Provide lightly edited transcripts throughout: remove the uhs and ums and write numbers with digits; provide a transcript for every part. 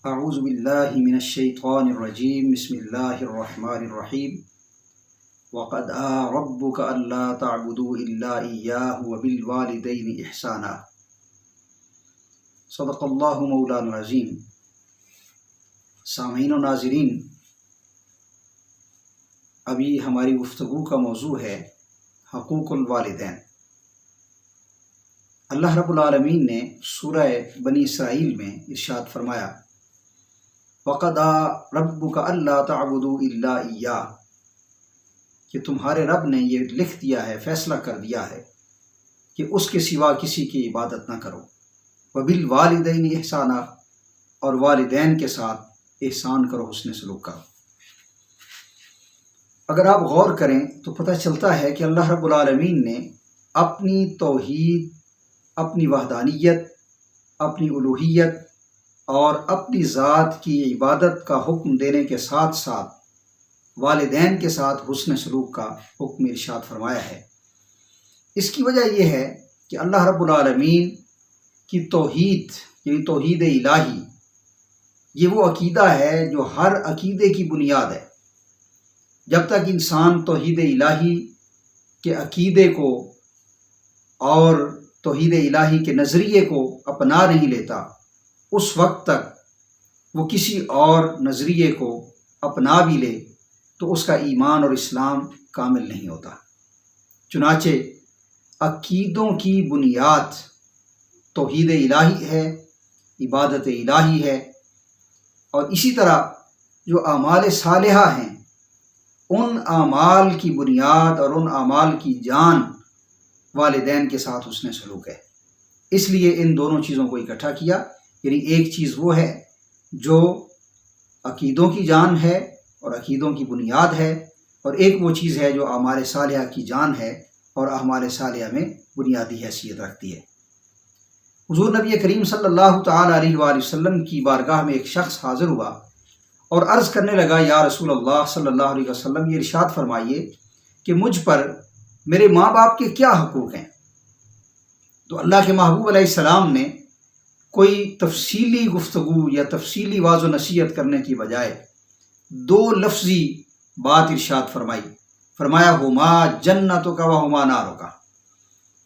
اعوذ باللہ من الشیطان الرجیم بسم اللہ الرحمن الرحیم وقضى ربك الا تعبدوا الا اياه وبالوالدين احسانا صدق اللہ مولانا العظیم۔ سامعین و ناظرین، ابھی ہماری گفتگو کا موضوع ہے حقوق الوالدین۔ اللہ رب العالمین نے سورہ بنی اسرائیل میں ارشاد فرمایا وَقَضَىٰ رَبُّكَ أَلَّا تَعْبُدُوا إِلَّا إِيَّاهُ، کہ تمہارے رب نے یہ لکھ دیا ہے، فیصلہ کر دیا ہے کہ اس کے سوا کسی کی عبادت نہ کرو۔ وَبِالْوَالِدَيْنِ إِحْسَانًا، اور والدین کے ساتھ احسان کرو، حسن سلوک کرو۔ اگر آپ غور کریں تو پتہ چلتا ہے کہ اللہ رب العالمین نے اپنی توحید، اپنی وحدانیت، اپنی الوہیت اور اپنی ذات کی عبادت کا حکم دینے کے ساتھ ساتھ والدین کے ساتھ حسن سلوک کا حکم ارشاد فرمایا ہے۔ اس کی وجہ یہ ہے کہ اللہ رب العالمین کی توحید یعنی توحید الہی، یہ وہ عقیدہ ہے جو ہر عقیدے کی بنیاد ہے۔ جب تک انسان توحید الہی کے عقیدے کو اور توحید الہی کے نظریے کو اپنا نہیں لیتا، اس وقت تک وہ کسی اور نظریے کو اپنا بھی لے تو اس کا ایمان اور اسلام کامل نہیں ہوتا۔ چنانچہ عقیدوں کی بنیاد توحید الہی ہے، عبادت الہی ہے، اور اسی طرح جو اعمال صالحہ ہیں ان اعمال کی بنیاد اور ان اعمال کی جان والدین کے ساتھ حسن سلوک ہے۔ اس لیے ان دونوں چیزوں کو اکٹھا کیا، یعنی ایک چیز وہ ہے جو عقیدوں کی جان ہے اور عقیدوں کی بنیاد ہے، اور ایک وہ چیز ہے جو اعمال صالحہ کی جان ہے اور اعمال صالحہ میں بنیادی حیثیت رکھتی ہے۔ حضور نبی کریم صلی اللہ تعالی علیہ وآلہ وسلم کی بارگاہ میں ایک شخص حاضر ہوا اور عرض کرنے لگا، یا رسول اللہ صلی اللہ علیہ وسلم، یہ ارشاد فرمائیے کہ مجھ پر میرے ماں باپ کے کیا حقوق ہیں؟ تو اللہ کے محبوب علیہ السلام نے کوئی تفصیلی گفتگو یا تفصیلی واضح و نصیحت کرنے کی بجائے دو لفظی بات ارشاد فرمایا ہما جنتک و ہما نارک،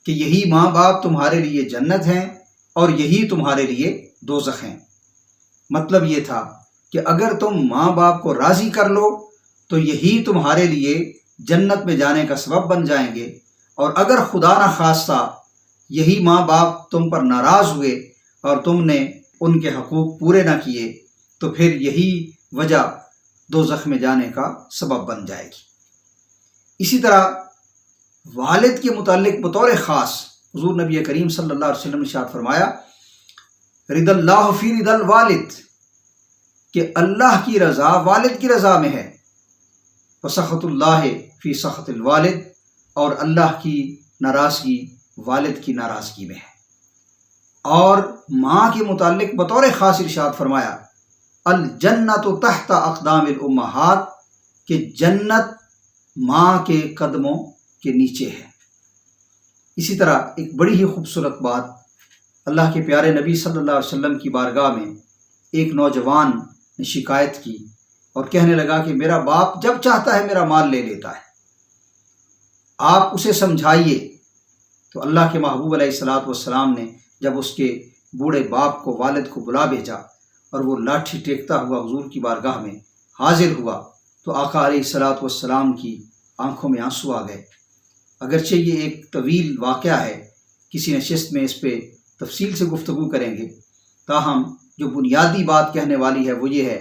کہ یہی ماں باپ تمہارے لیے جنت ہیں اور یہی تمہارے لیے دوزخ ہیں۔ مطلب یہ تھا کہ اگر تم ماں باپ کو راضی کر لو تو یہی تمہارے لیے جنت میں جانے کا سبب بن جائیں گے، اور اگر خدا نہ خواستہ یہی ماں باپ تم پر ناراض ہوئے اور تم نے ان کے حقوق پورے نہ کیے تو پھر یہی وجہ دوزخ میں جانے کا سبب بن جائے گی۔ اسی طرح والد کے متعلق بطور خاص حضور نبی کریم صلی اللہ علیہ وسلم نے ارشاد فرمایا رضا اللہ فی رضا الوالد، کہ اللہ کی رضا والد کی رضا میں ہے، وسخط اللہ فی سخط الوالد، اور اللہ کی ناراضگی والد کی ناراضگی میں ہے۔ اور ماں کے متعلق بطور خاص ارشاد فرمایا الجنت تحت اقدام الامہات، کہ جنت ماں کے قدموں کے نیچے ہے۔ اسی طرح ایک بڑی ہی خوبصورت بات اللہ کے پیارے نبی صلی اللہ علیہ وسلم کی بارگاہ میں ایک نوجوان نے شکایت کی اور کہنے لگا کہ میرا باپ جب چاہتا ہے میرا مال لے لیتا ہے، آپ اسے سمجھائیے۔ تو اللہ کے محبوب علیہ الصلوۃ والسلام نے جب اس کے بوڑھے باپ کو، والد کو بلا بھیجا اور وہ لاٹھی ٹیکتا ہوا حضور کی بارگاہ میں حاضر ہوا تو آقا علیہ الصلوۃ والسلام کی آنکھوں میں آنسو آ گئے۔ اگرچہ یہ ایک طویل واقعہ ہے، کسی نشست میں اس پہ تفصیل سے گفتگو کریں گے، تاہم جو بنیادی بات کہنے والی ہے وہ یہ ہے،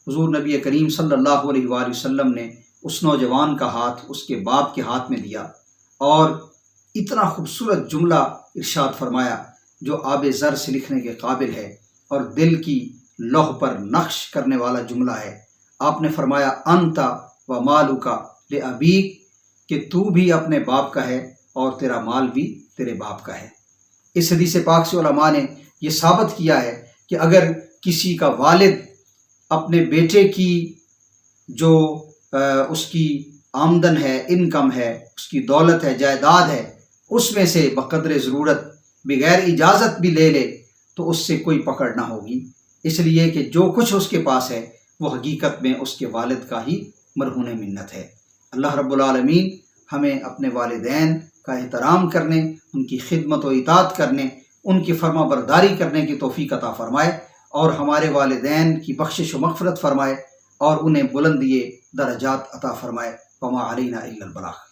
حضور نبی کریم صلی اللہ علیہ وآلہ وسلم نے اس نوجوان کا ہاتھ اس کے باپ کے ہاتھ میں دیا اور اتنا خوبصورت جملہ ارشاد فرمایا جو آب زر سے لکھنے کے قابل ہے اور دل کی لوح پر نقش کرنے والا جملہ ہے۔ آپ نے فرمایا انت و مالک لابیک، کہ تو بھی اپنے باپ کا ہے اور تیرا مال بھی تیرے باپ کا ہے۔ اس حدیث پاک سے علماء نے یہ ثابت کیا ہے کہ اگر کسی کا والد اپنے بیٹے کی جو اس کی آمدن ہے، انکم ہے، اس کی دولت ہے، جائیداد ہے، اس میں سے بقدر ضرورت بغیر اجازت بھی لے لے تو اس سے کوئی پکڑ نہ ہوگی، اس لیے کہ جو کچھ اس کے پاس ہے وہ حقیقت میں اس کے والد کا ہی مرہون منت ہے۔ اللہ رب العالمین ہمیں اپنے والدین کا احترام کرنے، ان کی خدمت و اطاعت کرنے، ان کی فرما برداری کرنے کی توفیق عطا فرمائے، اور ہمارے والدین کی بخشش و مغفرت فرمائے، اور انہیں بلندی درجات عطا فرمائے۔ وما علینا الا البلاغ۔